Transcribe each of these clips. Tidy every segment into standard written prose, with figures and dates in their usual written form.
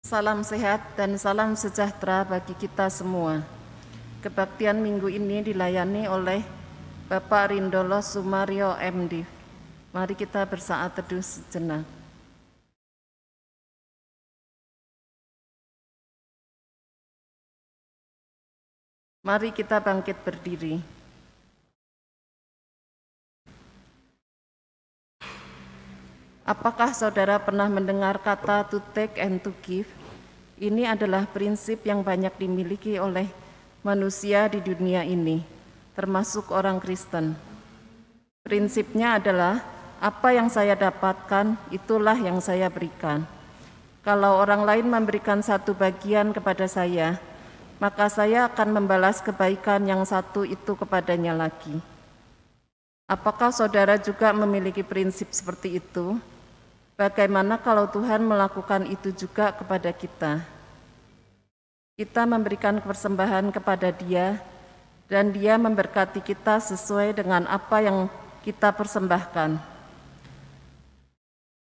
Salam sehat dan salam sejahtera bagi kita semua. Kebaktian minggu ini dilayani oleh Bapak Rindolo Sumario MD. Mari kita bersaat teduh sejenak. Mari kita bangkit berdiri. Apakah saudara pernah mendengar kata to take and to give? Ini adalah prinsip yang banyak dimiliki oleh manusia di dunia ini, termasuk orang Kristen. Prinsipnya adalah apa yang saya dapatkan, itulah yang saya berikan. Kalau orang lain memberikan satu bagian kepada saya, maka saya akan membalas kebaikan yang satu itu kepadanya lagi. Apakah saudara juga memiliki prinsip seperti itu? Bagaimana kalau Tuhan melakukan itu juga kepada kita? Kita memberikan persembahan kepada Dia, dan Dia memberkati kita sesuai dengan apa yang kita persembahkan.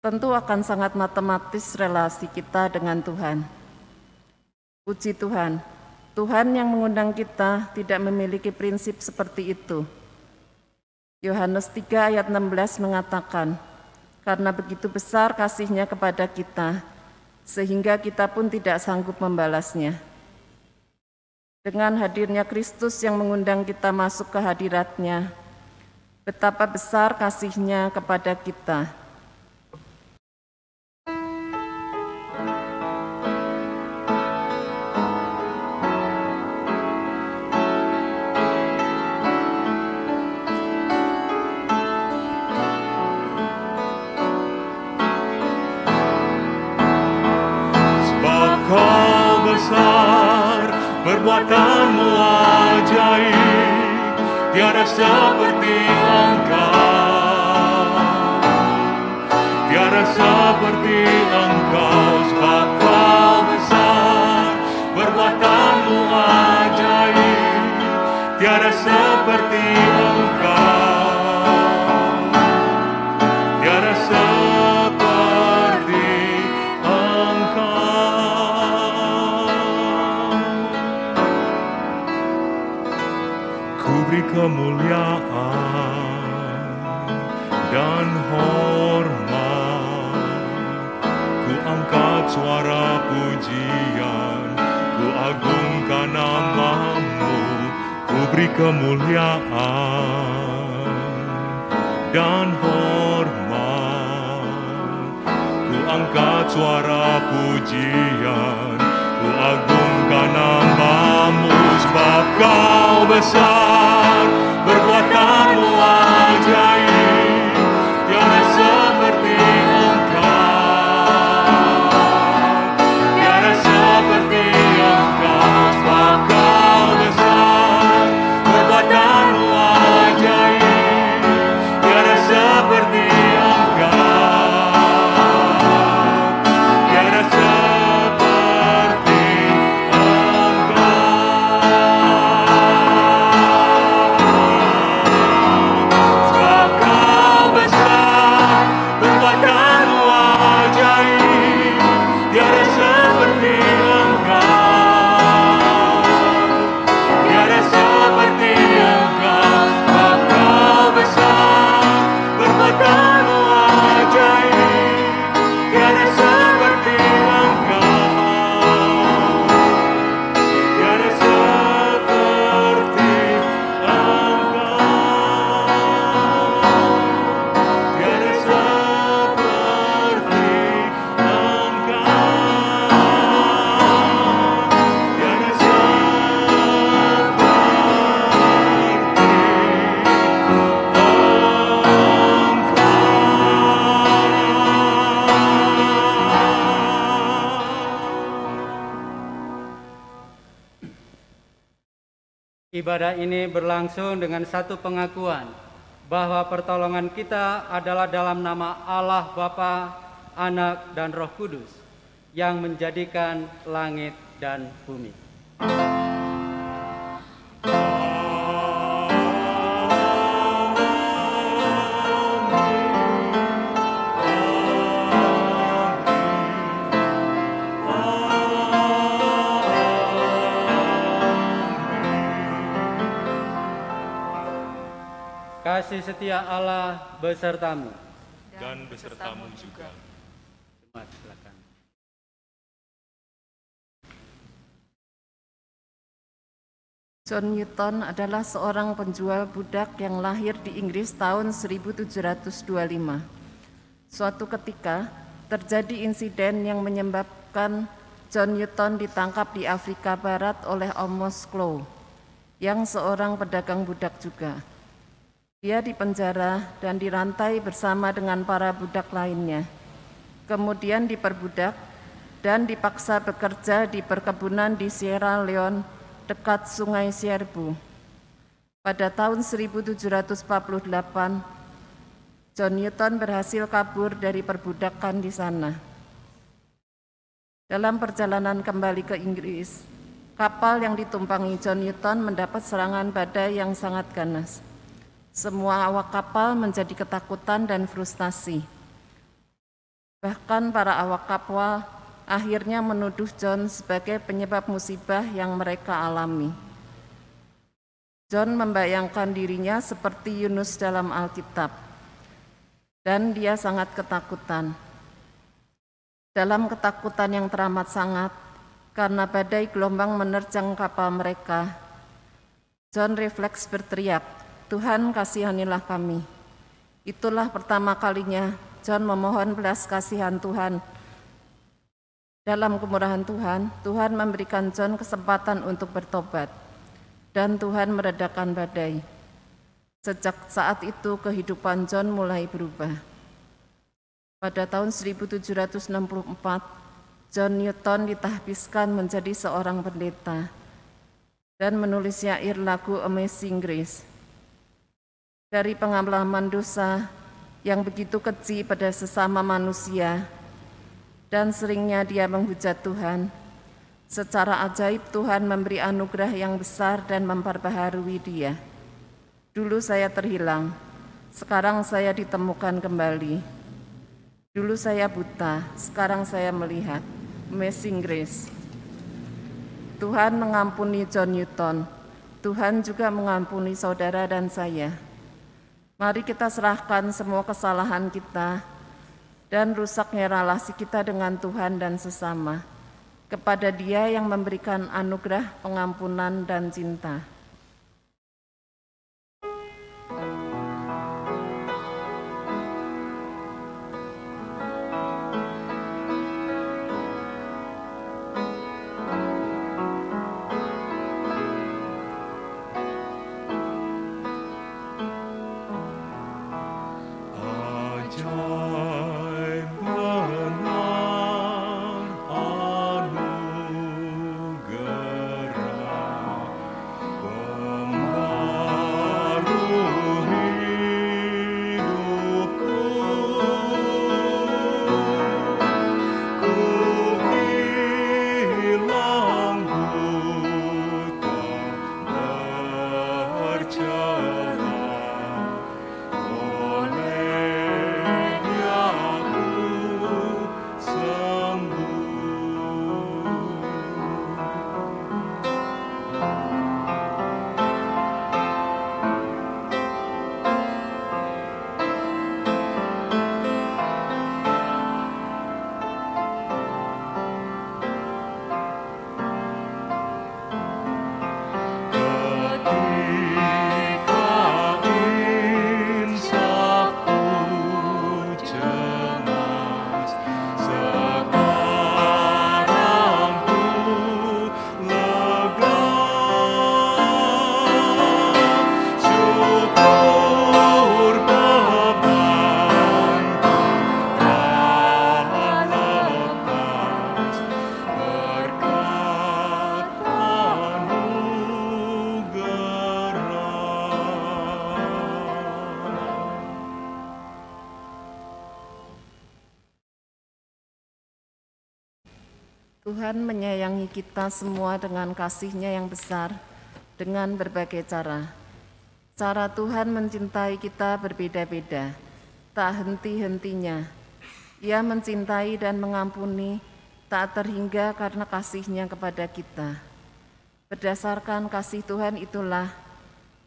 Tentu akan sangat matematis relasi kita dengan Tuhan. Puji Tuhan, Tuhan yang mengundang kita tidak memiliki prinsip seperti itu. Yohanes 3 ayat 16 mengatakan, karena begitu besar kasih-Nya kepada kita, sehingga kita pun tidak sanggup membalasnya. Dengan hadirnya Kristus yang mengundang kita masuk ke hadirat-Nya, betapa besar kasih-Nya kepada kita. Perbuatanmu ajaib, tiada seperti Engkau, tiada seperti Engkau, sebab Kau besar. Perbuatanmu ajaib, tiada seperti Engkau, tiada seperti Engkau. Beri kemuliaan dan hormat, ku angkat suara pujian, ku agungkan nama-Mu. Ku beri kemuliaan dan hormat, ku angkat suara pujian, ku agungkan nama-Mu, sebab Kau besar. Perbuatanmu ajaib, tiada seperti Engkau, tiada seperti Engkau, sebab Kau besar. Perbuatanmu ajaib, tiada seperti Engkau, tiada seperti Ibadah ini berlangsung dengan satu pengakuan bahwa pertolongan kita adalah dalam nama Allah Bapa, Anak, dan Roh Kudus yang menjadikan langit dan bumi. Amin. Kasih setia Allah besertamu. dan besertamu juga. Jemaat, silakan. John Newton adalah seorang penjual budak yang lahir di Inggris tahun 1725. Suatu ketika, terjadi insiden yang menyebabkan John Newton ditangkap di Afrika Barat oleh Amos Clow, yang seorang pedagang budak juga. Dia dipenjara dan dirantai bersama dengan para budak lainnya. Kemudian diperbudak dan dipaksa bekerja di perkebunan di Sierra Leone dekat Sungai Sierbu. Pada tahun 1748, John Newton berhasil kabur dari perbudakan di sana. Dalam perjalanan kembali ke Inggris, kapal yang ditumpangi John Newton mendapat serangan badai yang sangat ganas. Semua awak kapal menjadi ketakutan dan frustasi. Bahkan para awak kapal akhirnya menuduh John sebagai penyebab musibah yang mereka alami. John membayangkan dirinya seperti Yunus dalam Alkitab, dan dia sangat ketakutan. Dalam ketakutan yang teramat sangat, karena badai gelombang menerjang kapal mereka, John refleks berteriak, "Tuhan, kasihanilah kami." Itulah pertama kalinya John memohon belas kasihan Tuhan. Dalam kemurahan Tuhan, Tuhan memberikan John kesempatan untuk bertobat, dan Tuhan meredakan badai. Sejak saat itu kehidupan John mulai berubah. Pada tahun 1764, John Newton ditahbiskan menjadi seorang pendeta dan menulis syair lagu Amazing Grace. Dari pengalaman dosa yang begitu keji pada sesama manusia, dan seringnya dia menghujat Tuhan, secara ajaib Tuhan memberi anugerah yang besar dan memperbaharui dia. Dulu saya terhilang, sekarang saya ditemukan kembali. Dulu saya buta, sekarang saya melihat. Amazing Grace. Tuhan mengampuni John Newton, Tuhan juga mengampuni saudara dan saya. Mari kita serahkan semua kesalahan kita dan rusaknya relasi kita dengan Tuhan dan sesama kepada Dia yang memberikan anugerah pengampunan dan cinta. Tuhan menyayangi kita semua dengan kasih-Nya yang besar, dengan berbagai cara. Cara Tuhan mencintai kita berbeda-beda, tak henti-hentinya. Ia mencintai dan mengampuni, tak terhingga karena kasih-Nya kepada kita. Berdasarkan kasih Tuhan itulah,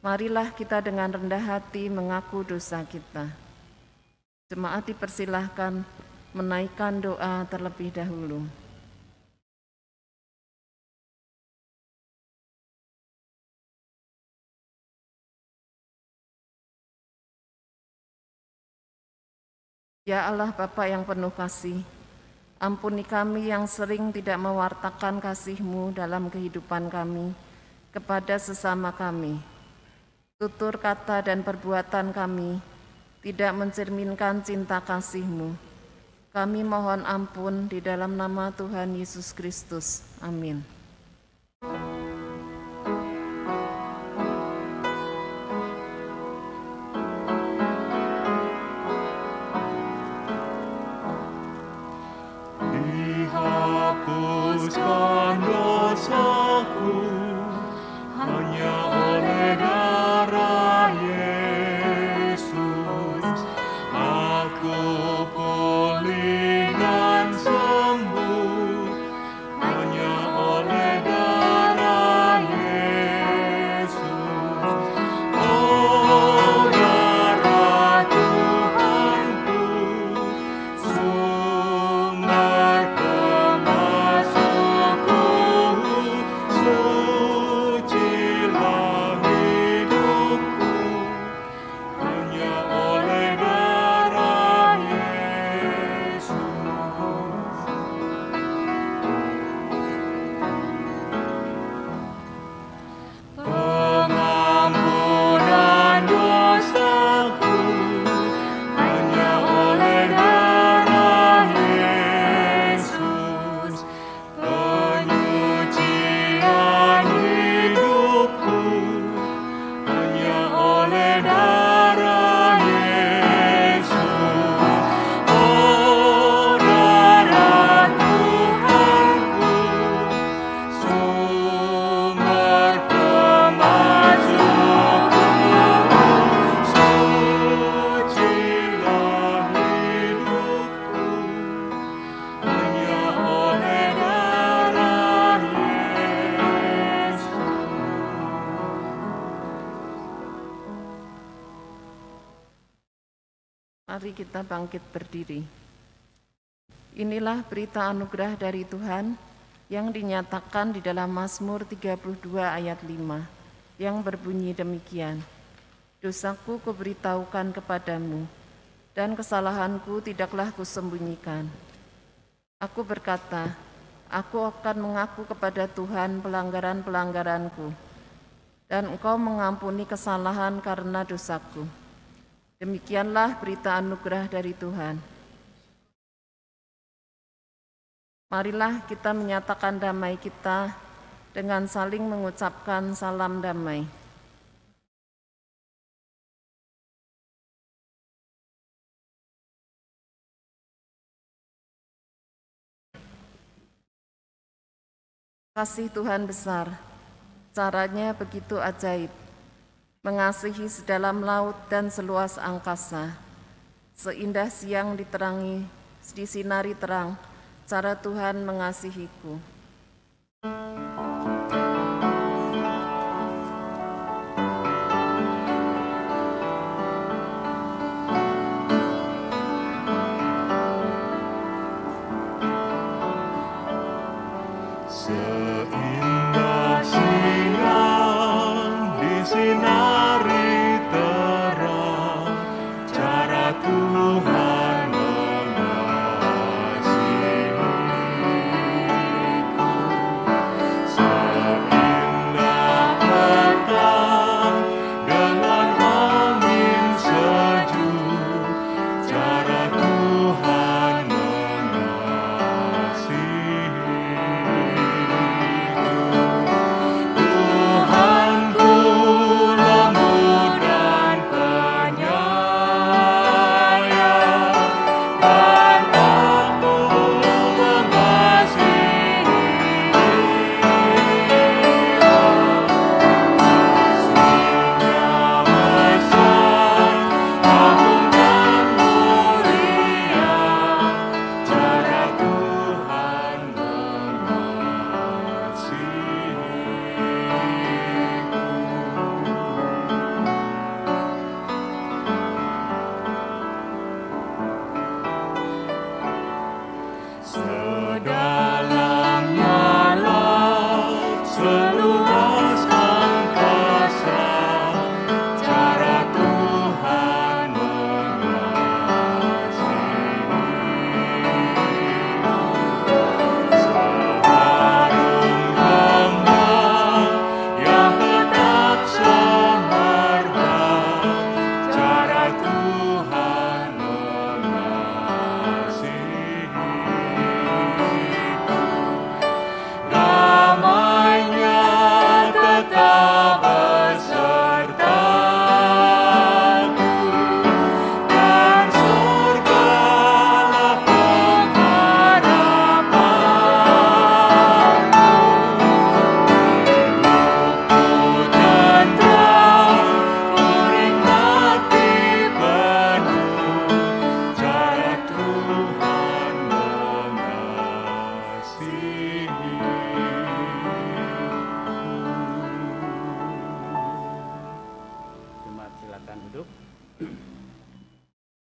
Marilah kita dengan rendah hati mengaku dosa kita. Jemaat dipersilahkan menaikkan doa terlebih dahulu. Ya Allah Bapa yang penuh kasih, ampuni kami yang sering tidak mewartakan kasih-Mu dalam kehidupan kami kepada sesama kami. Tutur kata dan perbuatan kami tidak mencerminkan cinta kasih-Mu. Kami mohon ampun di dalam nama Tuhan Yesus Kristus. Amin. Dihapuskan dosaku hanya oleh darah Yesus. Aku pulih dan sembuh hanya oleh darah Yesus. Oh darah Tuhanku, sumber pemasukku, sucilah hidupku hanya oleh darah Yesus. Pengampunan dosaku hanya oleh darah Yesus. Penyucian hidupku hanya oleh darah Yesus. Oh darah Tuhanku, sumber pemasukku, sucilah hidupku hanya oleh darah Yesus. Mari kita bangkit berdiri. Inilah berita anugerah dari Tuhan yang dinyatakan di dalam Mazmur 32 ayat 5 yang berbunyi demikian. Dosaku kuberitahukan kepadamu, dan kesalahanku tidaklah kusembunyikan. Aku berkata, aku akan mengaku kepada Tuhan pelanggaran-pelanggaranku, dan Engkau mengampuni kesalahan karena dosaku. Demikianlah berita anugerah dari Tuhan. Marilah kita menyatakan damai kita dengan saling mengucapkan salam damai. Kasih Tuhan besar, caranya begitu ajaib, mengasihi sedalam laut dan seluas angkasa. Seindah siang disinari terang, cara Tuhan mengasihiku. Seindah siang disinari terang, cara Tuhan mengasihiku. Seindah petang dengan angin sejuk, cara Tuhan mengasihiku. Tuhanku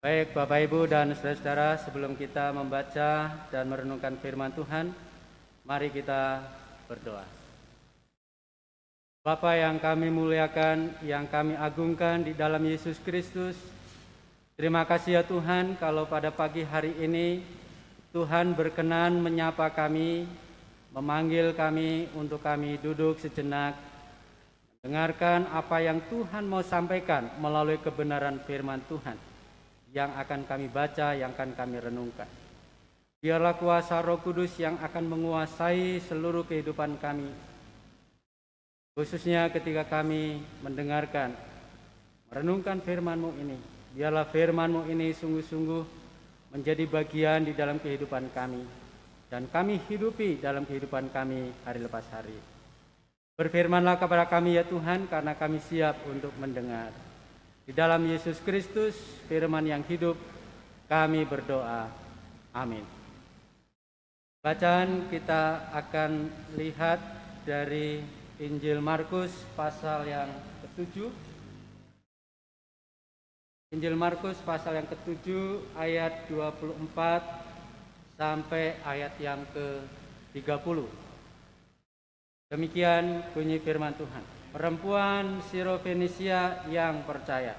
Baik Bapak Ibu dan saudara-saudara, sebelum kita membaca dan merenungkan firman Tuhan, mari kita berdoa. Bapa yang kami muliakan, yang kami agungkan di dalam Yesus Kristus, terima kasih ya Tuhan kalau pada pagi hari ini Tuhan berkenan menyapa kami, memanggil kami untuk kami duduk sejenak, dengarkan apa yang Tuhan mau sampaikan melalui kebenaran firman Tuhan yang akan kami baca, yang akan kami renungkan. Biarlah kuasa Roh Kudus yang akan menguasai seluruh kehidupan kami, khususnya ketika kami mendengarkan, merenungkan firman-Mu ini. Biarlah firman-Mu ini sungguh-sungguh menjadi bagian di dalam kehidupan kami, dan kami hidupi dalam kehidupan kami hari lepas hari. Berfirmanlah kepada kami ya Tuhan, karena kami siap untuk mendengar. Di dalam Yesus Kristus, firman yang hidup, kami berdoa. Amin. Bacaan kita akan lihat dari Injil Markus pasal yang ke-7. Injil Markus pasal yang ke-7 ayat 24 sampai ayat yang ke-30. Demikian bunyi firman Tuhan. Perempuan Sirofenisia yang percaya.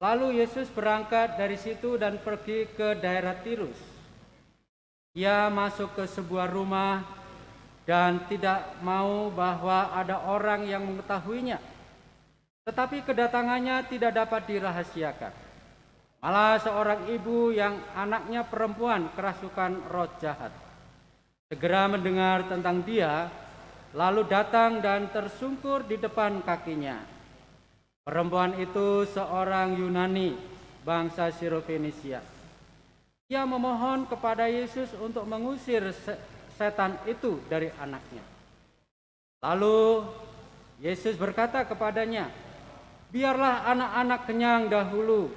Lalu Yesus berangkat dari situ dan pergi ke daerah Tirus. Ia masuk ke sebuah rumah dan tidak mau bahwa ada orang yang mengetahuinya. Tetapi kedatangannya tidak dapat dirahasiakan. Malah seorang ibu yang anaknya perempuan kerasukan roh jahat segera mendengar tentang dia, lalu datang dan tersungkur di depan kakinya. Perempuan itu seorang Yunani, bangsa Sirofenisia. Ia memohon kepada Yesus untuk mengusir setan itu dari anaknya. Lalu Yesus berkata kepadanya, "Biarlah anak-anak kenyang dahulu,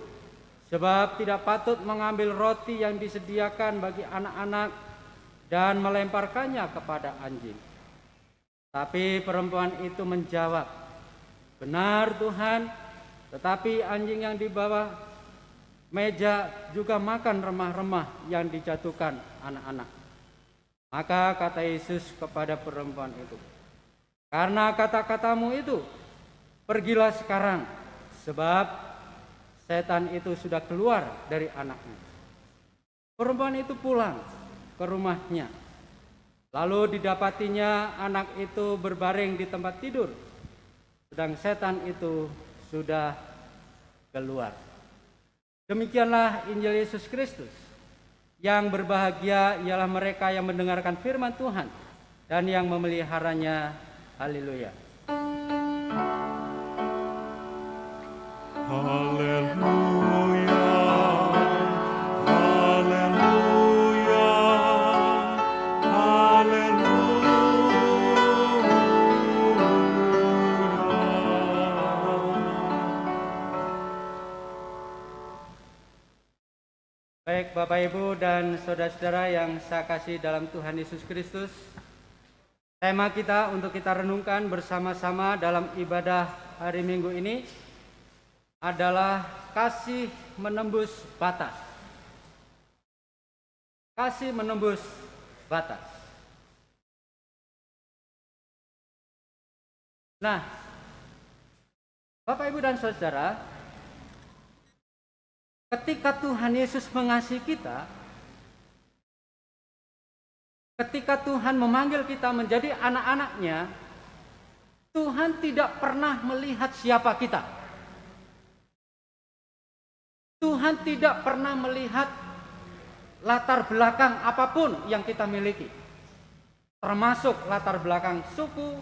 sebab tidak patut mengambil roti yang disediakan bagi anak-anak dan melemparkannya kepada anjing." Tapi perempuan itu menjawab, "Benar Tuhan, tetapi anjing yang di bawah meja juga makan remah-remah yang dijatuhkan anak-anak." Maka kata Yesus kepada perempuan itu, "Karena kata-katamu itu, pergilah sekarang, sebab setan itu sudah keluar dari anaknya." Perempuan itu pulang ke rumahnya. Lalu didapatinya anak itu berbaring di tempat tidur, sedang setan itu sudah keluar. Demikianlah Injil Yesus Kristus. Yang berbahagia ialah mereka yang mendengarkan firman Tuhan dan yang memeliharanya. Haleluya. Haleluya, haleluya, Baik Bapak Ibu dan saudara-saudara yang saya kasih dalam Tuhan Yesus Kristus, tema kita untuk kita renungkan bersama-sama dalam ibadah hari Minggu ini adalah kasih menembus batas. Kasih menembus batas. Nah, Bapak Ibu dan saudara, ketika Tuhan Yesus mengasihi kita, ketika Tuhan memanggil kita menjadi anak-anaknya, Tuhan tidak pernah melihat siapa kita. Tuhan tidak pernah melihat latar belakang apapun yang kita miliki, termasuk latar belakang suku,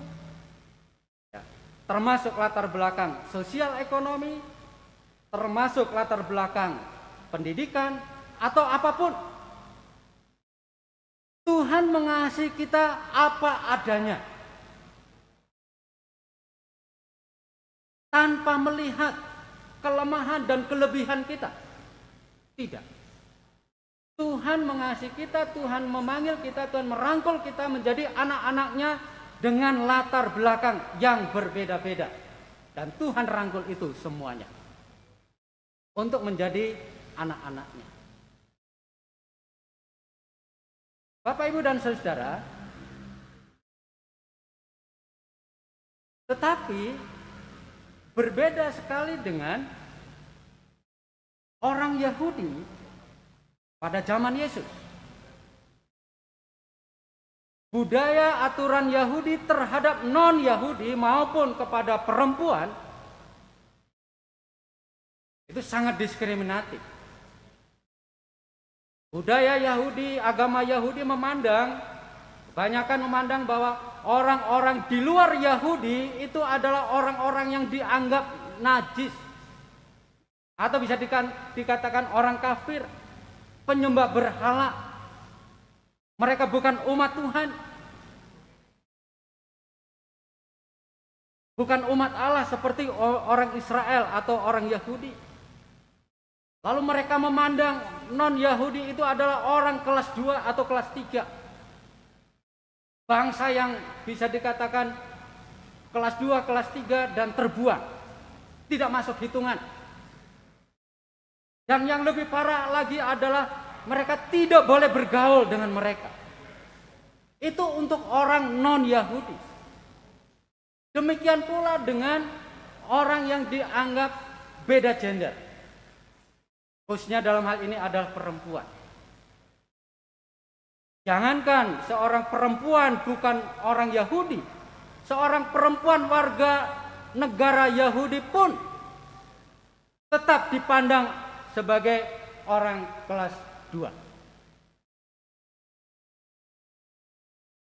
termasuk latar belakang sosial ekonomi, termasuk latar belakang pendidikan atau apapun. Tuhan mengasihi kita apa adanya, tanpa melihat kelemahan dan kelebihan kita. Tidak. Tuhan mengasihi kita, Tuhan memanggil kita, Tuhan merangkul kita menjadi anak-anaknya dengan latar belakang yang berbeda-beda. Dan Tuhan rangkul itu semuanya untuk menjadi anak-anaknya. Bapak, Ibu, dan Saudara, tetapi berbeda sekali dengan orang Yahudi pada zaman Yesus. Budaya aturan Yahudi terhadap non-Yahudi maupun kepada perempuan itu sangat diskriminatif. Budaya Yahudi, agama Yahudi kebanyakan memandang bahwa orang-orang di luar Yahudi itu adalah orang-orang yang dianggap najis. Atau bisa dikatakan orang kafir, penyembah berhala. Mereka bukan umat Tuhan. Bukan umat Allah seperti orang Israel atau orang Yahudi. Lalu mereka memandang non-Yahudi itu adalah orang kelas 2 atau kelas 3. Bangsa yang bisa dikatakan kelas 2, kelas 3 dan terbuang. Tidak masuk hitungan. Dan yang lebih parah lagi adalah mereka tidak boleh bergaul dengan mereka. Itu untuk orang non-Yahudi. Demikian pula dengan orang yang dianggap beda gender. Khususnya dalam hal ini adalah perempuan. Jangankan seorang perempuan bukan orang Yahudi, seorang perempuan warga negara Yahudi pun tetap dipandang sebagai orang kelas 2.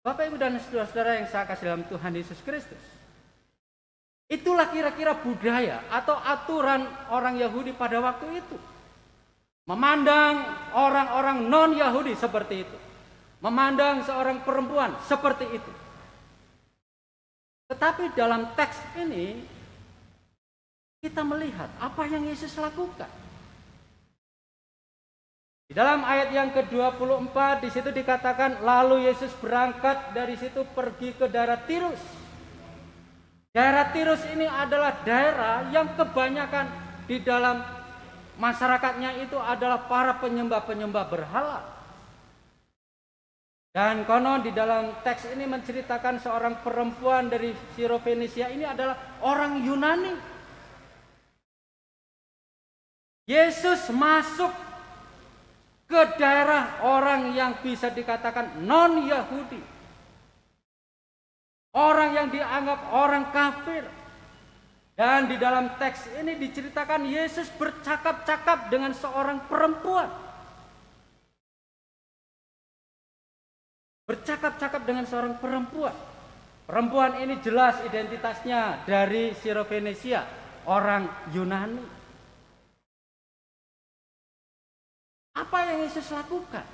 Bapak, Ibu, dan saudara-saudara yang saya kasih dalam Tuhan Yesus Kristus. Itulah kira-kira budaya atau aturan orang Yahudi pada waktu itu. Memandang orang-orang non-Yahudi seperti itu. Memandang seorang perempuan seperti itu. Tetapi dalam teks ini kita melihat apa yang Yesus lakukan. Di dalam ayat yang ke-24 di situ dikatakan lalu Yesus berangkat dari situ pergi ke daerah Tirus. Daerah Tirus ini adalah daerah yang kebanyakan di dalam masyarakatnya itu adalah para penyembah-penyembah berhala. Dan konon di dalam teks ini menceritakan seorang perempuan dari Sirofenisia ini adalah orang Yunani. Yesus masuk ke daerah orang yang bisa dikatakan non-Yahudi. Orang yang dianggap orang kafir. Dan di dalam teks ini diceritakan Yesus bercakap-cakap dengan seorang perempuan. Bercakap-cakap dengan seorang perempuan. Perempuan ini jelas identitasnya dari Sirofenisia, orang Yunani. Apa yang Yesus lakukan?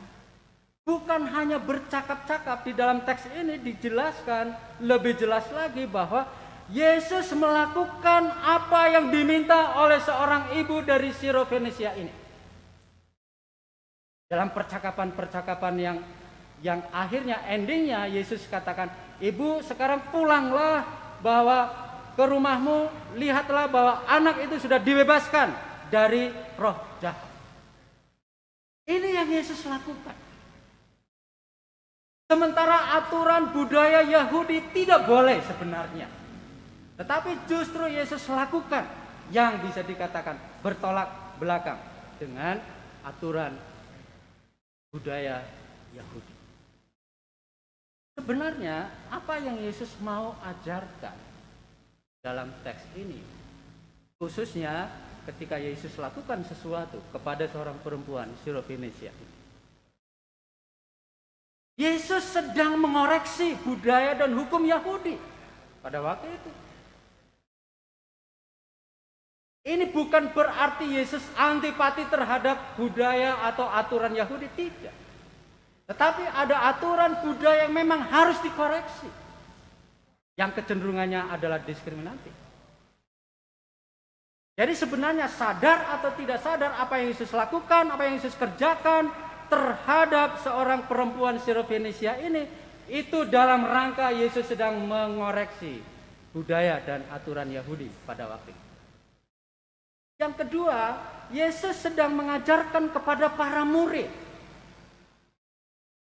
Bukan hanya bercakap-cakap, di dalam teks ini dijelaskan lebih jelas lagi bahwa Yesus melakukan apa yang diminta oleh seorang ibu dari Sirofenisia ini. Dalam percakapan-percakapan yang akhirnya endingnya Yesus katakan, ibu sekarang pulanglah bahwa ke rumahmu, lihatlah bahwa anak itu sudah dibebaskan dari roh jahat. Ini yang Yesus lakukan. Sementara aturan budaya Yahudi tidak boleh sebenarnya. Tetapi justru Yesus lakukan yang bisa dikatakan bertolak belakang dengan aturan budaya Yahudi. Sebenarnya apa yang Yesus mau ajarkan dalam teks ini? Khususnya ketika Yesus lakukan sesuatu kepada seorang perempuan Sirofenisia. Yesus sedang mengoreksi budaya dan hukum Yahudi pada waktu itu. Ini bukan berarti Yesus antipati terhadap budaya atau aturan Yahudi, tidak. Tetapi ada aturan budaya yang memang harus dikoreksi. Yang kecenderungannya adalah diskriminatif. Jadi sebenarnya sadar atau tidak sadar apa yang Yesus lakukan, apa yang Yesus kerjakan terhadap seorang perempuan Sirofenisia ini, itu dalam rangka Yesus sedang mengoreksi budaya dan aturan Yahudi pada waktu itu. Yang kedua, Yesus sedang mengajarkan kepada para murid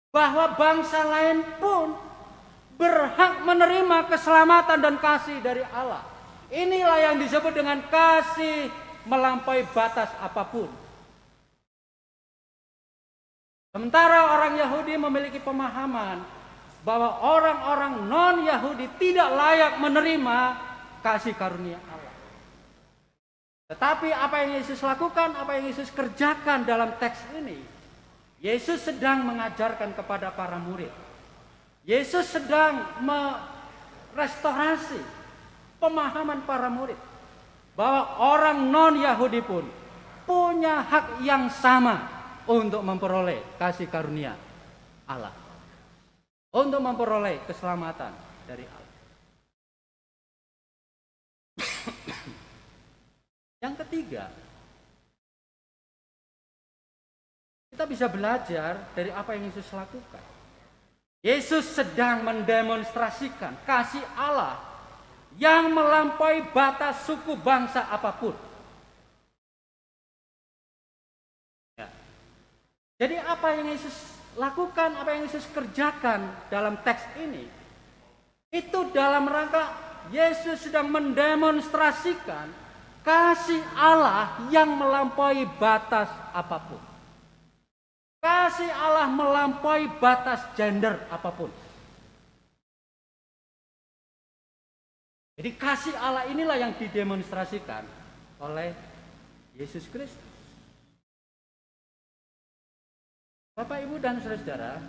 bahwa bangsa lain pun berhak menerima keselamatan dan kasih dari Allah. Inilah yang disebut dengan kasih melampaui batas apapun. Sementara orang Yahudi memiliki pemahaman bahwa orang-orang non-Yahudi tidak layak menerima kasih karunia Allah. Tetapi apa yang Yesus lakukan, apa yang Yesus kerjakan dalam teks ini, Yesus sedang mengajarkan kepada para murid. Yesus sedang merestorasi pemahaman para murid bahwa orang non-Yahudi pun punya hak yang sama untuk memperoleh kasih karunia Allah, untuk memperoleh keselamatan dari Allah. Yang ketiga, kita bisa belajar dari apa yang Yesus lakukan. Yesus sedang mendemonstrasikan kasih Allah yang melampaui batas suku bangsa apapun. Ya. Jadi apa yang Yesus lakukan, apa yang Yesus kerjakan dalam teks ini, itu dalam rangka Yesus sedang mendemonstrasikan kasih Allah yang melampaui batas apapun. Kasih Allah melampaui batas gender apapun. Jadi kasih Allah inilah yang didemonstrasikan oleh Yesus Kristus. Bapak, Ibu, dan saudara-saudara,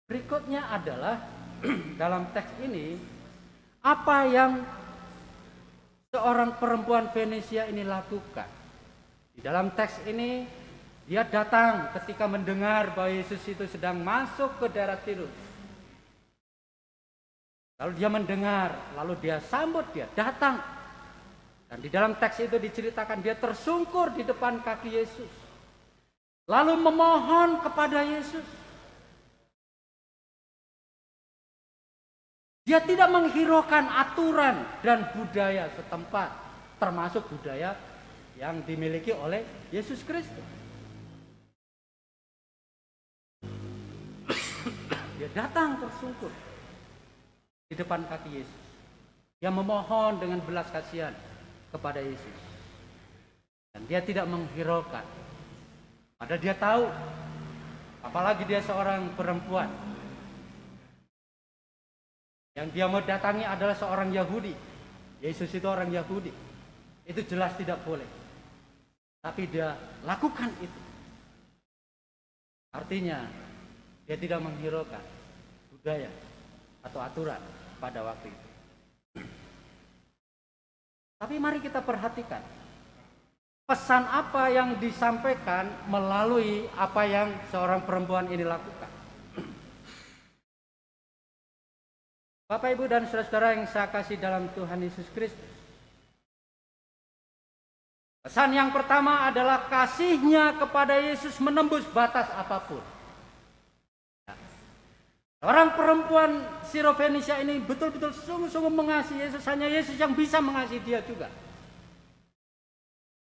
berikutnya adalah dalam teks ini apa yang seorang perempuan Venesia ini lakukan. Di dalam teks ini dia datang ketika mendengar bahwa Yesus itu sedang masuk ke daerah Tirus. Lalu dia mendengar, lalu dia sambut, dia datang. Dan di dalam teks itu diceritakan dia tersungkur di depan kaki Yesus. Lalu memohon kepada Yesus. Dia tidak menghiraukan aturan dan budaya setempat, termasuk budaya yang dimiliki oleh Yesus Kristus. Dia datang tersungkur di depan kaki Yesus. Dia memohon dengan belas kasihan kepada Yesus. Dan dia tidak menghiraukan. Padahal dia tahu, apalagi dia seorang perempuan, yang dia mau datangi adalah seorang Yahudi. Yesus itu orang Yahudi. Itu jelas tidak boleh. Tapi dia lakukan itu. Artinya, dia tidak menghiraukan budaya atau aturan pada waktu itu. Tapi mari kita perhatikan pesan apa yang disampaikan melalui apa yang seorang perempuan ini lakukan. Bapak, Ibu, dan saudara-saudara yang saya kasih dalam Tuhan Yesus Kristus. Pesan yang pertama adalah kasihnya kepada Yesus menembus batas apapun. Orang perempuan Sirofenisia ini betul-betul sungguh-sungguh mengasihi Yesus. Hanya Yesus yang bisa mengasihi dia juga.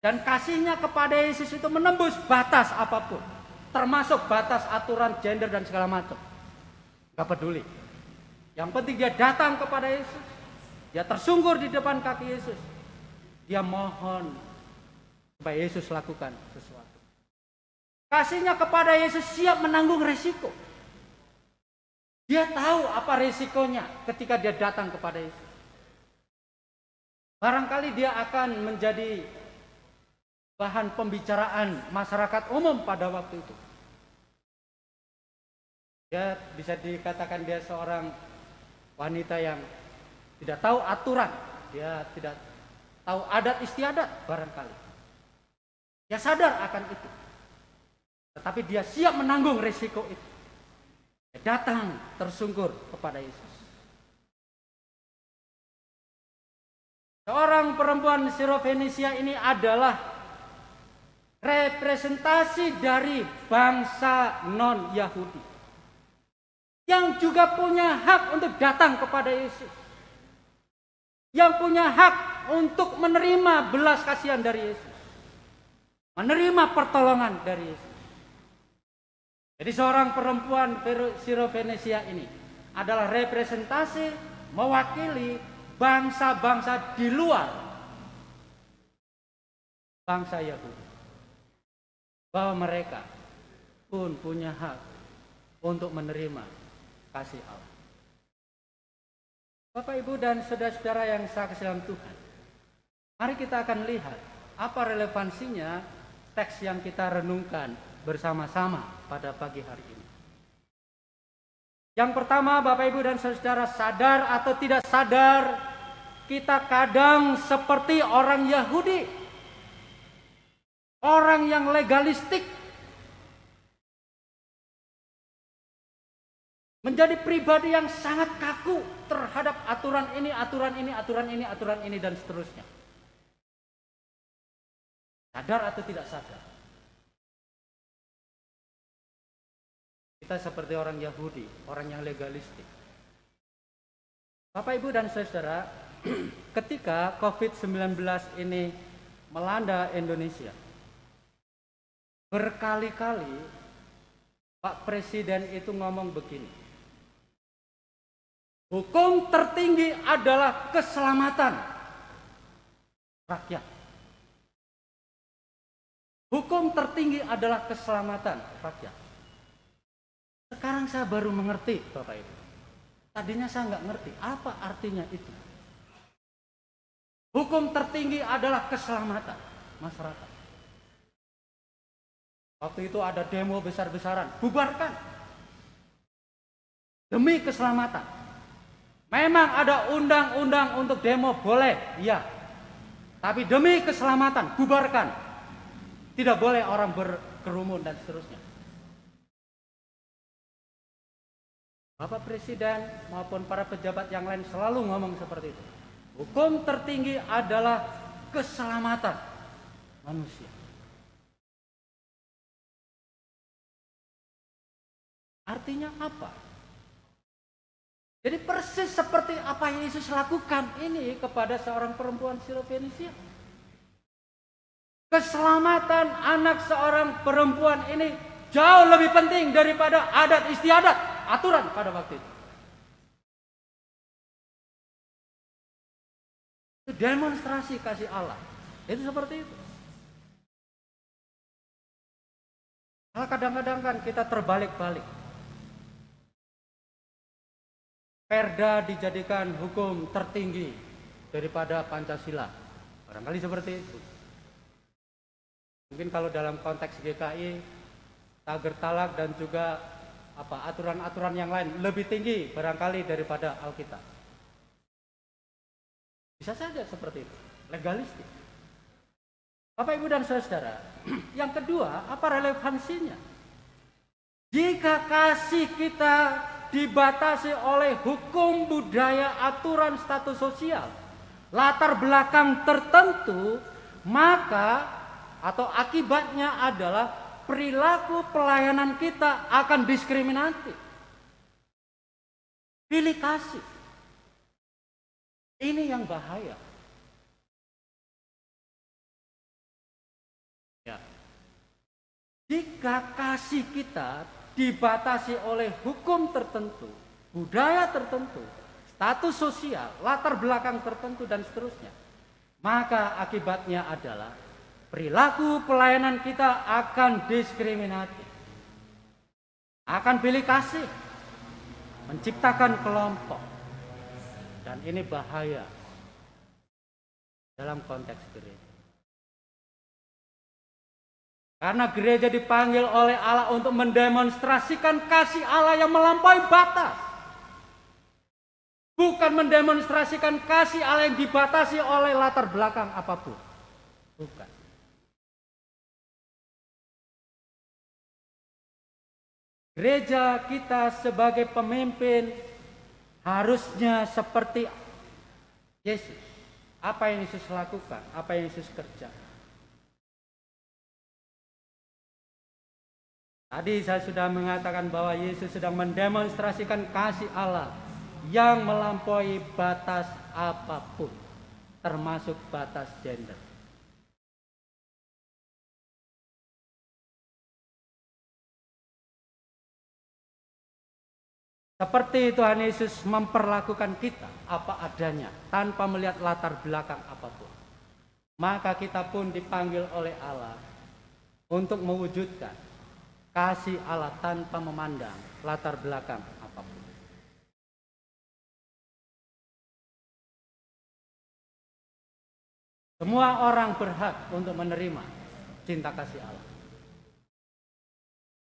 Dan kasihnya kepada Yesus itu menembus batas apapun. Termasuk batas aturan gender dan segala macam. Gak peduli. Yang penting dia datang kepada Yesus. Dia tersungkur di depan kaki Yesus. Dia mohon supaya Yesus lakukan sesuatu. Kasihnya kepada Yesus siap menanggung resiko. Dia tahu apa resikonya ketika dia datang kepada Yesus. Barangkali dia akan menjadi bahan pembicaraan masyarakat umum pada waktu itu. Dia bisa dikatakan dia seorang wanita yang tidak tahu aturan. Dia tidak tahu adat istiadat barangkali. Dia sadar akan itu. Tetapi dia siap menanggung resiko itu. Dia datang tersungkur kepada Yesus. Seorang perempuan Sirofenisia ini adalah representasi dari bangsa non-Yahudi yang juga punya hak untuk datang kepada Yesus, yang punya hak untuk menerima belas kasihan dari Yesus. menerima pertolongan dari Yesus. Jadi seorang perempuan Syrovenesia ini adalah representasi mewakili bangsa-bangsa di luar bangsa Yahudi, bahwa mereka pun punya hak untuk menerima kasih Allah. Bapak, Ibu, dan saudara-saudara yang saya kasih dalam Tuhan, mari kita akan lihat apa relevansinya teks yang kita renungkan bersama-sama pada pagi hari ini. Yang pertama, Bapak, Ibu, dan saudara, sadar atau tidak sadar, kita kadang seperti orang Yahudi, orang yang legalistik, menjadi pribadi yang sangat kaku terhadap aturan ini, aturan ini, aturan ini, aturan ini, dan seterusnya. Sadar atau tidak sadar, kita seperti orang Yahudi, orang yang legalistik. Bapak, Ibu, dan saudara, ketika COVID-19 ini melanda Indonesia, berkali-kali Pak Presiden itu ngomong begini, hukum tertinggi adalah keselamatan rakyat. Hukum tertinggi adalah keselamatan rakyat. Sekarang saya baru mengerti, Bapak Ibu. Tadinya saya nggak ngerti apa artinya itu. Hukum tertinggi adalah keselamatan masyarakat. Waktu itu ada demo besar-besaran, bubarkan demi keselamatan. Memang ada undang-undang untuk demo, boleh, iya. Tapi demi keselamatan, bubarkan. Tidak boleh orang berkerumun dan seterusnya. Bapak Presiden maupun para pejabat yang lain selalu ngomong seperti itu. Hukum tertinggi adalah keselamatan manusia. Artinya apa? Jadi persis seperti apa yang Yesus lakukan ini kepada seorang perempuan Syrovenesia. Keselamatan anak seorang perempuan ini jauh lebih penting daripada adat istiadat, aturan pada waktu itu. Itu demonstrasi kasih Allah. Itu seperti itu. Nah, kadang-kadang kan kita terbalik-balik. Perda dijadikan hukum tertinggi daripada Pancasila. Barangkali seperti itu. Mungkin kalau dalam konteks GKI, tager talak dan juga aturan-aturan yang lain lebih tinggi barangkali daripada Alkitab. Bisa saja seperti itu, legalistik. Bapak, Ibu, dan saudara, yang kedua, apa relevansinya? Jika kasih kita dibatasi oleh hukum, budaya, aturan, status sosial, latar belakang tertentu, maka atau akibatnya adalah perilaku pelayanan kita akan diskriminatif. Pilih kasih. Ini yang bahaya. Ya. Jika kasih kita dibatasi oleh hukum tertentu, budaya tertentu, status sosial, latar belakang tertentu, dan seterusnya, maka akibatnya adalah perilaku pelayanan kita akan diskriminatif, akan pilih kasih, menciptakan kelompok, dan ini bahaya dalam konteks gereja. Karena gereja dipanggil oleh Allah untuk mendemonstrasikan kasih Allah yang melampaui batas. Bukan mendemonstrasikan kasih Allah yang dibatasi oleh latar belakang apapun. Bukan. Gereja kita sebagai pemimpin harusnya seperti Yesus. Apa yang Yesus lakukan, apa yang Yesus kerjakan. Tadi saya sudah mengatakan bahwa Yesus sedang mendemonstrasikan kasih Allah yang melampaui batas apapun, termasuk batas gender. Seperti Tuhan Yesus memperlakukan kita apa adanya tanpa melihat latar belakang apapun. Maka kita pun dipanggil oleh Allah untuk mewujudkan kasih Allah tanpa memandang latar belakang apapun. Semua orang berhak untuk menerima cinta kasih Allah.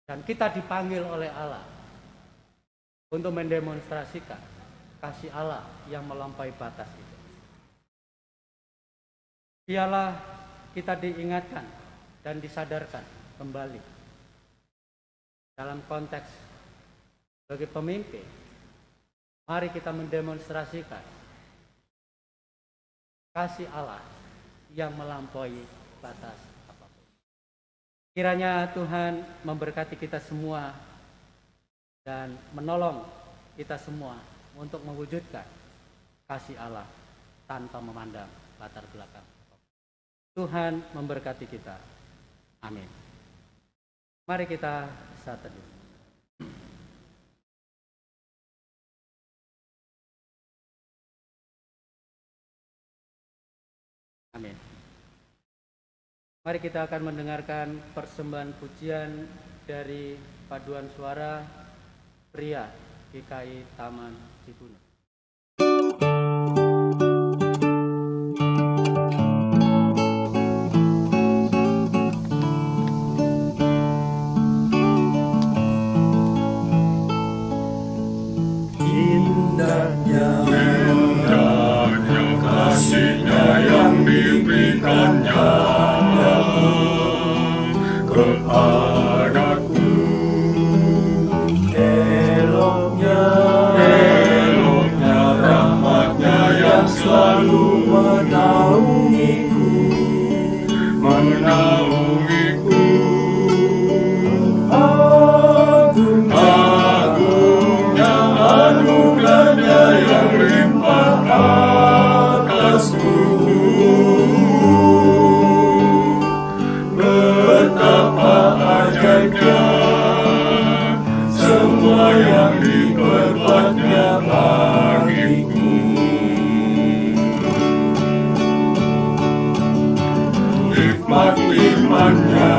Dan kita dipanggil oleh Allah untuk mendemonstrasikan kasih Allah yang melampaui batas itu. Biarlah kita diingatkan dan disadarkan kembali dalam konteks sebagai pemimpin. Mari kita mendemonstrasikan kasih Allah yang melampaui batas apapun. Kiranya Tuhan memberkati kita semua dan menolong kita semua untuk mewujudkan kasih Allah tanpa memandang latar belakang. Tuhan memberkati kita. Amin. Mari kita saat teduh. Amin. Mari kita akan mendengarkan persembahan pujian dari paduan suara pria GKI Taman Cigunung. Indahnya kasih-Nya yang diberikannya kepadaku. Eloknya rahmat-Nya yang selalu menaungiku. Agungnya anugerah-Nya yang limpah atasku. Betapa ajaibnya semua yang diperbuat-Nya bagiku. Hikmat firman-Nya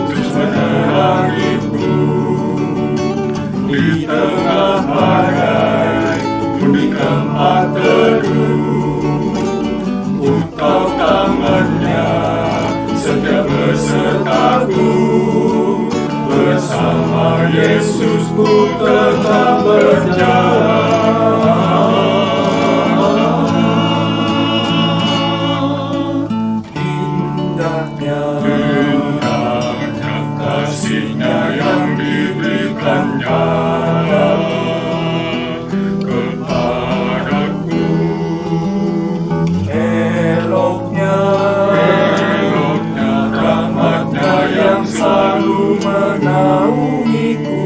terus menerangiku. Di tengah badai pun di tempat teduh, ku tahu tangan-Nya setia besertaku. Bersama Yesus ku tetap berjalan. Indahnya kasih-Nya yang diberikannya kepadaku. Eloknya rahmat-Nya yang selalu menaungiku.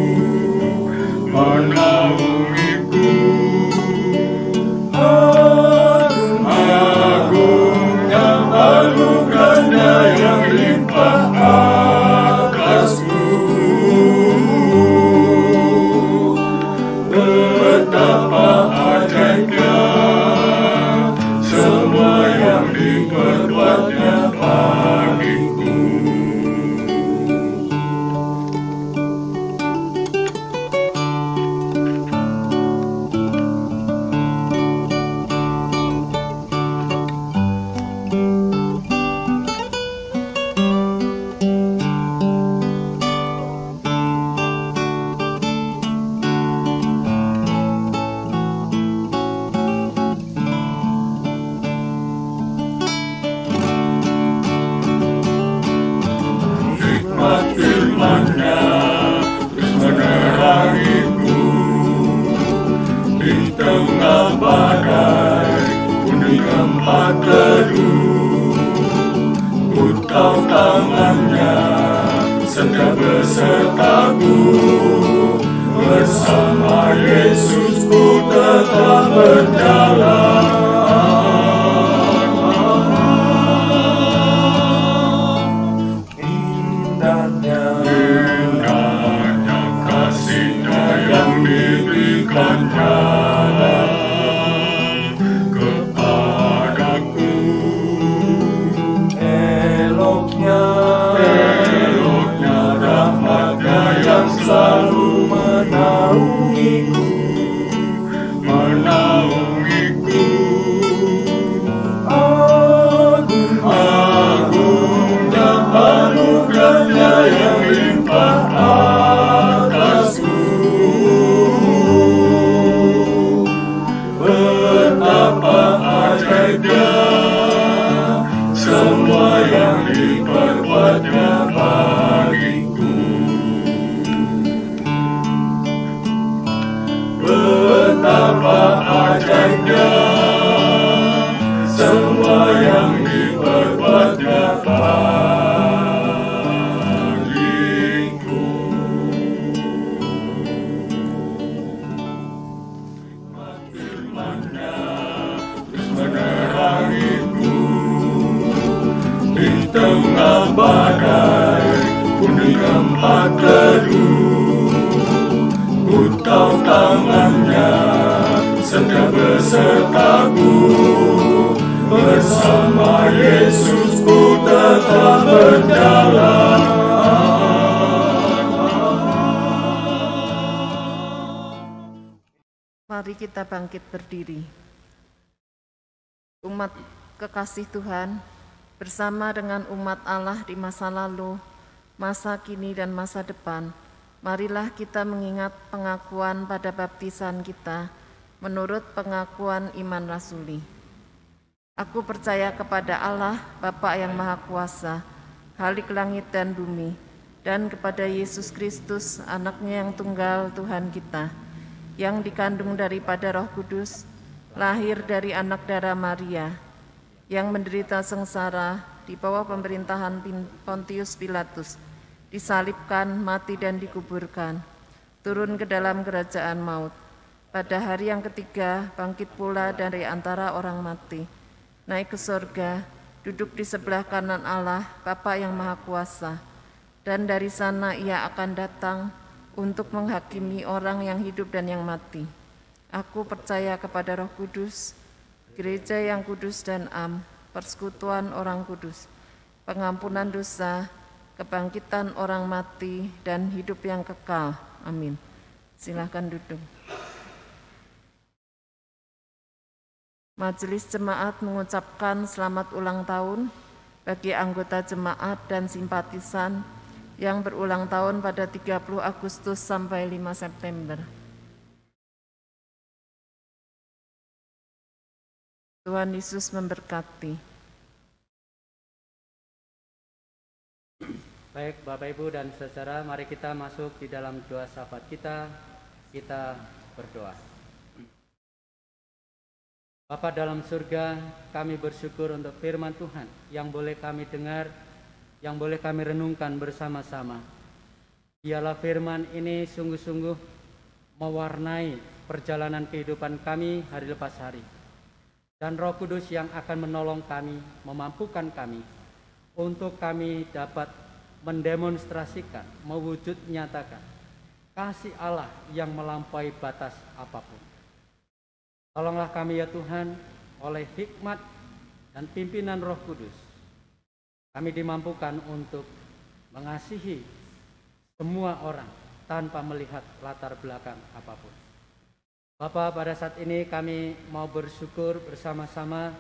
Agungnya anugerah-Nya yang limpah atasku. Betapa ajaibnya semua yang diperbuat-Nya bagiku. Hikmat firman-Nya terus menerangiku. Di tengah badai pun di tempat teduh, ku tahu tangan-Nya setia besertaku. Bersama Yesus ku tetap berjalan. Indahnya kasih-Nya yang diberikannya menaungiku. Agungnya anugerahnya yang limpah atasku. Betapa ajaibnya semua yang diperbuatnya bagiku. Betapa ajaibnya semua yang diperbuatnya bagiku. Firman-Nya terus menerangiku di tengah badai, pun di tempat teduh. Ku tahu tangan-Nya setia besertaku. Bersama Yesus ku tetap berjalan. Mari kita bangkit berdiri. Umat kekasih Tuhan, bersama dengan umat Allah di masa lalu, masa kini dan masa depan, marilah kita mengingat pengakuan pada baptisan kita menurut pengakuan iman rasuli. Aku percaya kepada Allah, Bapa yang Maha Kuasa, Khalik langit dan bumi, dan kepada Yesus Kristus, Anaknya yang tunggal Tuhan kita, yang dikandung daripada Roh Kudus, lahir dari anak darah Maria, yang menderita sengsara di bawah pemerintahan Pontius Pilatus, disalibkan, mati dan dikuburkan, turun ke dalam kerajaan maut. Pada hari yang ketiga bangkit pula dari antara orang mati, naik ke sorga, duduk di sebelah kanan Allah, Bapa yang Maha Kuasa, dan dari sana Ia akan datang untuk menghakimi orang yang hidup dan yang mati. Aku percaya kepada Roh Kudus, gereja yang kudus dan am, persekutuan orang kudus, pengampunan dosa, kebangkitan orang mati, dan hidup yang kekal. Amin. Silakan duduk. Majelis Jemaat mengucapkan selamat ulang tahun bagi anggota jemaat dan simpatisan yang berulang tahun pada 30 Agustus sampai 5 September. Tuhan Yesus memberkati. Baik Bapak Ibu dan saudara, mari kita masuk di dalam doa syafaat kita berdoa. Bapa dalam surga, kami bersyukur untuk firman Tuhan yang boleh kami dengar, yang boleh kami renungkan bersama-sama. Biarlah firman ini sungguh-sungguh mewarnai perjalanan kehidupan kami hari lepas hari. Dan Roh Kudus yang akan menolong kami, memampukan kami, untuk kami dapat mendemonstrasikan, mewujud nyatakan kasih Allah yang melampaui batas apapun. Tolonglah kami ya Tuhan, oleh hikmat dan pimpinan Roh Kudus, kami dimampukan untuk mengasihi semua orang tanpa melihat latar belakang apapun. Bapa, pada saat ini kami mau bersyukur bersama-sama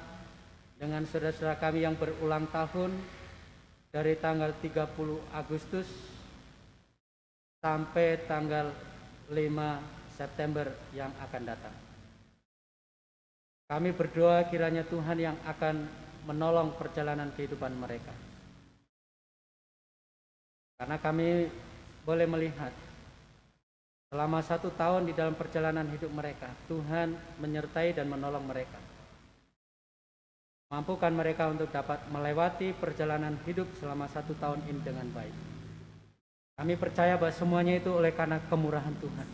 dengan saudara-saudara kami yang berulang tahun dari tanggal 30 Agustus sampai tanggal 5 September yang akan datang. Kami berdoa kiranya Tuhan yang akan menolong perjalanan kehidupan mereka. Karena kami boleh melihat selama 1 tahun di dalam perjalanan hidup mereka, Tuhan menyertai dan menolong mereka. Mampukan mereka untuk dapat melewati perjalanan hidup selama 1 tahun ini dengan baik. Kami percaya bahwa semuanya itu oleh karena kemurahan Tuhan.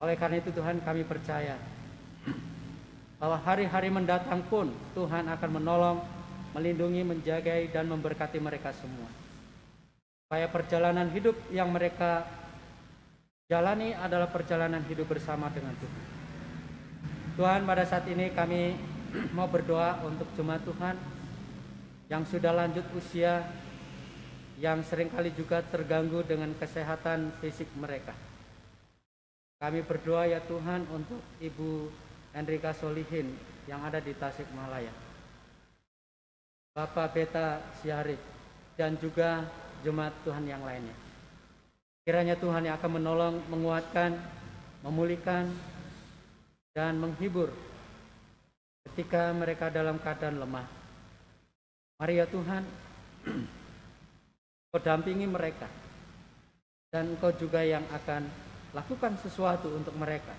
Oleh karena itu Tuhan, kami percaya bahwa hari-hari mendatang pun Tuhan akan menolong, melindungi, menjagai, dan memberkati mereka semua. Supaya perjalanan hidup yang mereka jalani adalah perjalanan hidup bersama dengan Tuhan. Tuhan, pada saat ini kami mau berdoa untuk jemaat Tuhan yang sudah lanjut usia, yang seringkali juga terganggu dengan kesehatan fisik mereka. Kami berdoa ya Tuhan untuk Ibu Enrika Solihin yang ada di Tasikmalaya, Bapak Beta Syarif, dan juga jemaat Tuhan yang lainnya. Kiranya Tuhan yang akan menolong, menguatkan, memulihkan, dan menghibur ketika mereka dalam keadaan lemah. Mari ya Tuhan, Kau dampingi mereka, dan Engkau juga yang akan lakukan sesuatu untuk mereka,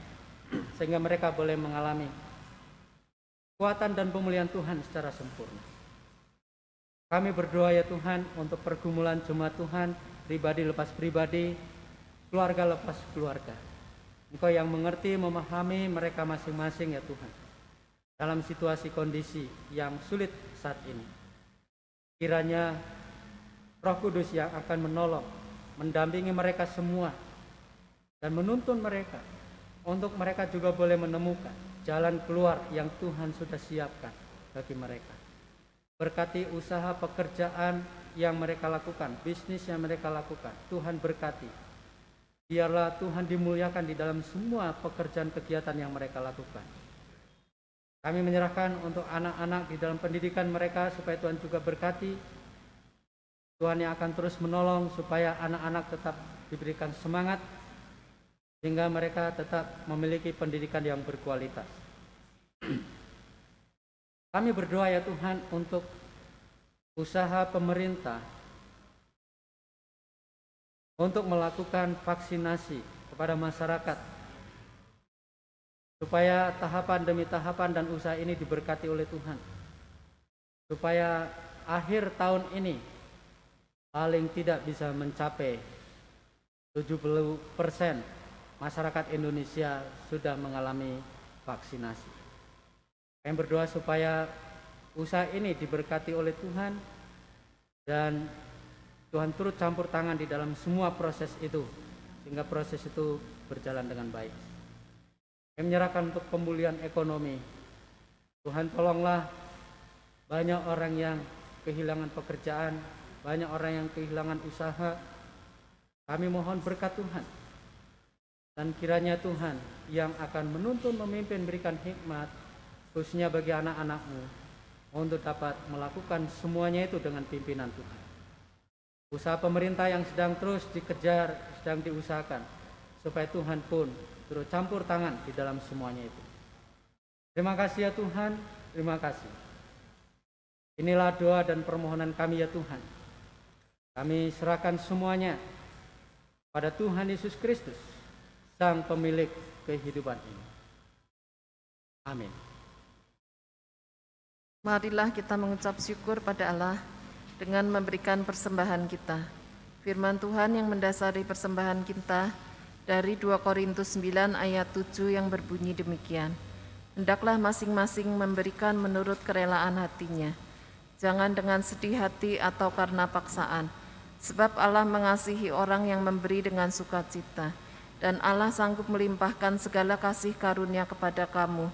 sehingga mereka boleh mengalami kekuatan dan pemulihan Tuhan secara sempurna. Kami berdoa ya Tuhan untuk pergumulan jemaat Tuhan, pribadi lepas pribadi, keluarga lepas keluarga. Engkau yang mengerti, memahami mereka masing-masing ya Tuhan, dalam situasi kondisi yang sulit saat ini. Kiranya Roh Kudus yang akan menolong, mendampingi mereka semua, dan menuntun mereka, untuk mereka juga boleh menemukan jalan keluar yang Tuhan sudah siapkan bagi mereka. Berkati usaha pekerjaan yang mereka lakukan, bisnis yang mereka lakukan, Tuhan berkati. Biarlah Tuhan dimuliakan di dalam semua pekerjaan kegiatan yang mereka lakukan. Kami menyerahkan untuk anak-anak di dalam pendidikan mereka, supaya Tuhan juga berkati. Tuhan yang akan terus menolong supaya anak-anak tetap diberikan semangat, sehingga mereka tetap memiliki pendidikan yang berkualitas. Kami berdoa ya Tuhan untuk usaha pemerintah untuk melakukan vaksinasi kepada masyarakat, supaya tahapan demi tahapan dan usaha ini diberkati oleh Tuhan, supaya akhir tahun ini paling tidak bisa mencapai 70% masyarakat Indonesia sudah mengalami vaksinasi. Kami berdoa supaya usaha ini diberkati oleh Tuhan, dan Tuhan turut campur tangan di dalam semua proses itu, sehingga proses itu berjalan dengan baik. Kami menyerahkan untuk pemulihan ekonomi. Tuhan tolonglah banyak orang yang kehilangan pekerjaan, banyak orang yang kehilangan usaha. Kami mohon berkat Tuhan, dan kiranya Tuhan yang akan menuntun, memimpin, berikan hikmat, khususnya bagi anak-anak-Mu, untuk dapat melakukan semuanya itu dengan pimpinan Tuhan. Usaha pemerintah yang sedang terus dikejar, sedang diusahakan, supaya Tuhan pun turut campur tangan di dalam semuanya itu. Terima kasih ya Tuhan, terima kasih. Inilah doa dan permohonan kami ya Tuhan. Kami serahkan semuanya pada Tuhan Yesus Kristus, Sang Pemilik kehidupan ini. Amin. Marilah kita mengucap syukur pada Allah dengan memberikan persembahan kita. Firman Tuhan yang mendasari persembahan kita dari 2 Korintus 9 ayat 7 yang berbunyi demikian. Hendaklah masing-masing memberikan menurut kerelaan hatinya, jangan dengan sedih hati atau karena paksaan. Sebab Allah mengasihi orang yang memberi dengan sukacita, dan Allah sanggup melimpahkan segala kasih karunia kepada kamu,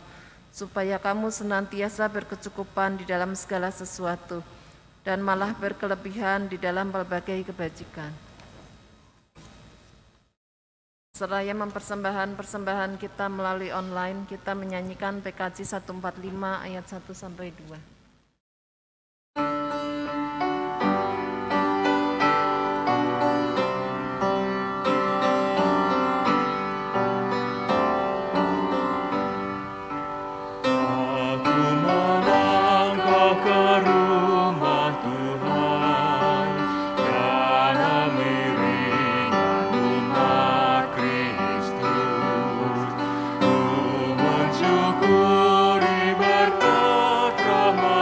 supaya kamu senantiasa berkecukupan di dalam segala sesuatu, dan malah berkelebihan di dalam berbagai kebajikan. Seraya mempersembahkan persembahan kita melalui online, kita menyanyikan PKJ 145 ayat 1-2. Syukuri berkat rahmat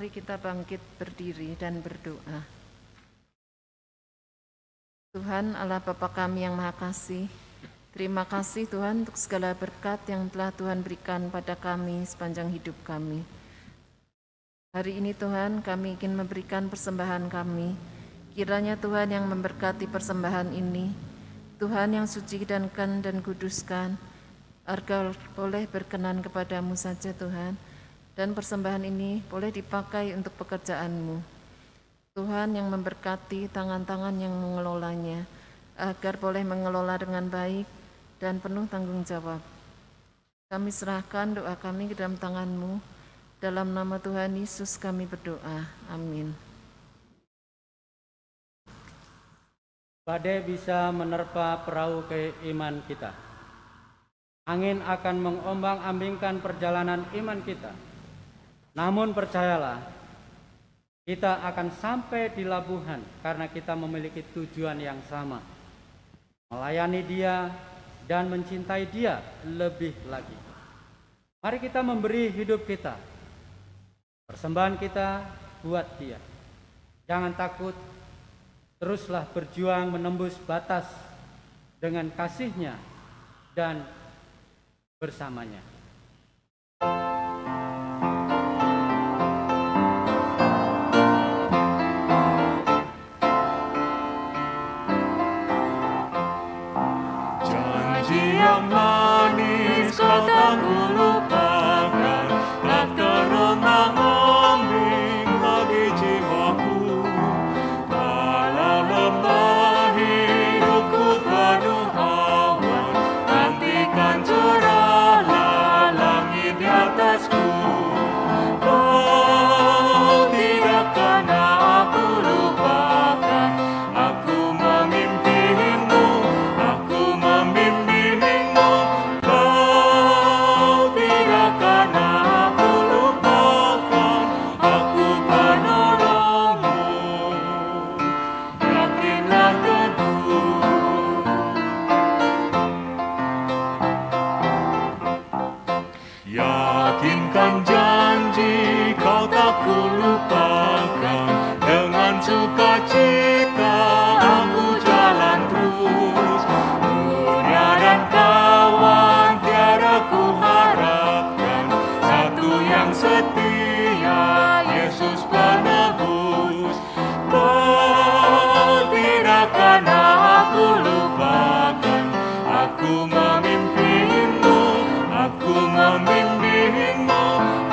Mari kita bangkit berdiri dan berdoa. Tuhan Allah Bapa kami yang Maha Kasih, terima kasih Tuhan untuk segala berkat yang telah Tuhan berikan pada kami sepanjang hidup kami. Hari ini Tuhan kami ingin memberikan persembahan kami. Kiranya Tuhan yang memberkati persembahan ini, Tuhan yang sucikan dan kuduskan, agar boleh berkenan kepadamu saja Tuhan, dan persembahan ini boleh dipakai untuk pekerjaan-Mu. Tuhan yang memberkati tangan-tangan yang mengelolanya, agar boleh mengelola dengan baik dan penuh tanggung jawab. Kami serahkan doa kami ke dalam tangan-Mu, dalam nama Tuhan Yesus kami berdoa, amin. Badai bisa menerpa perahu keiman kita. Angin akan mengombang-ambingkan perjalanan iman kita. Namun percayalah, kita akan sampai di labuhan karena kita memiliki tujuan yang sama. Melayani Dia dan mencintai Dia lebih lagi. Mari kita memberi hidup kita, persembahan kita buat Dia. Jangan takut, teruslah berjuang menembus batas dengan kasih-Nya dan bersamanya. Janji yang manis kau tak kulupakan, tak terombang-ambing bagi jiwaku. Walau lembah hidupku penuh awan, nantikan cerahlah langit di atasku. Kau tidak akan aku lupakan, aku memimpimu, aku membimbingmu. Kau tidak akan aku lupakan, aku penolongmu. Yakinlah teguh. Yakinkan janji kau tak kulupakan, dengan sukacita aku jalan terus. Dunia dan kawan tiada ku harapkan, satu yang setia, Yesus penebus. Kau tidak akan aku lupakan, aku memimpimu, aku membimbingmu.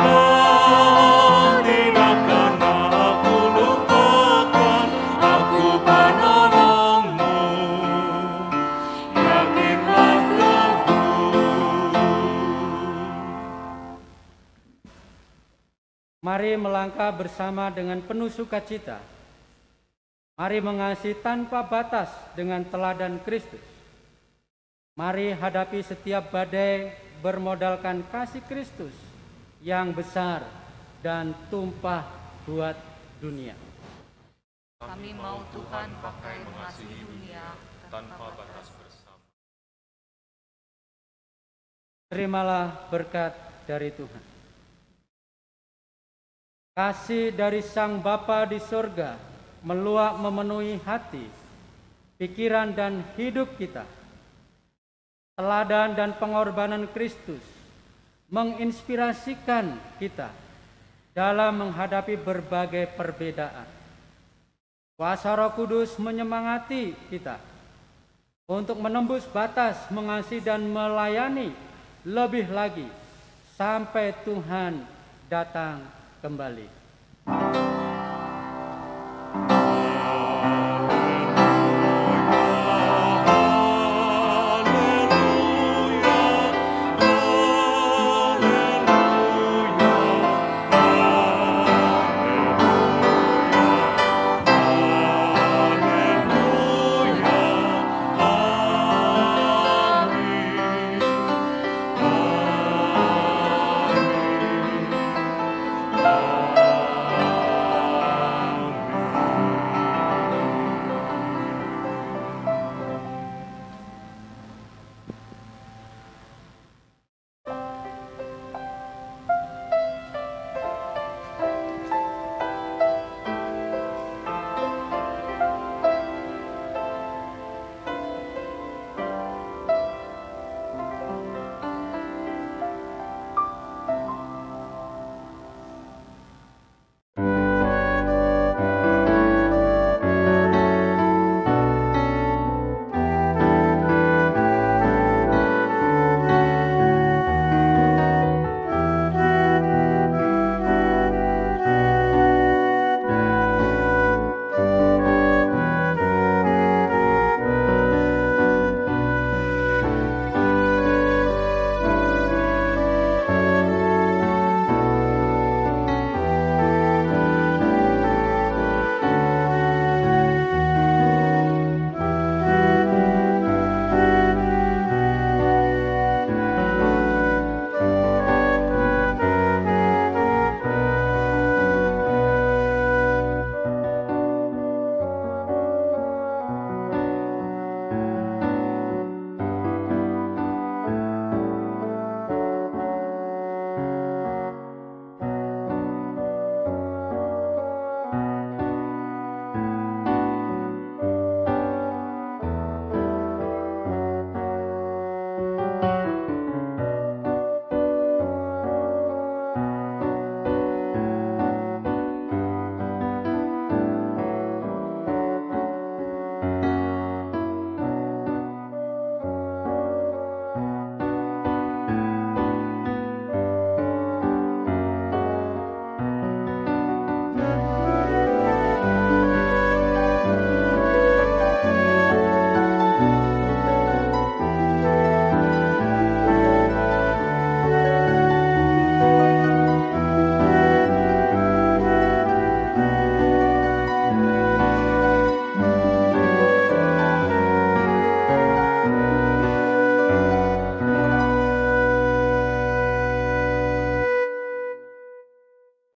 Kau tidak akan aku lupakan, aku penolongmu. Yakinlah teguh. Mari melangkah bersama dengan penuh sukacita. Mari mengasihi tanpa batas dengan teladan Kristus. Mari hadapi setiap badai bermodalkan kasih Kristus yang besar dan tumpah buat dunia. Kami mau Tuhan pakai mengasihi dunia tanpa batas bersama. Terimalah berkat dari Tuhan. Kasih dari Sang Bapa di surga meluap memenuhi hati, pikiran dan hidup kita. Teladan dan pengorbanan Kristus menginspirasikan kita dalam menghadapi berbagai perbedaan. Kuasa Roh Kudus menyemangati kita untuk menembus batas mengasihi dan melayani lebih lagi sampai Tuhan datang kembali.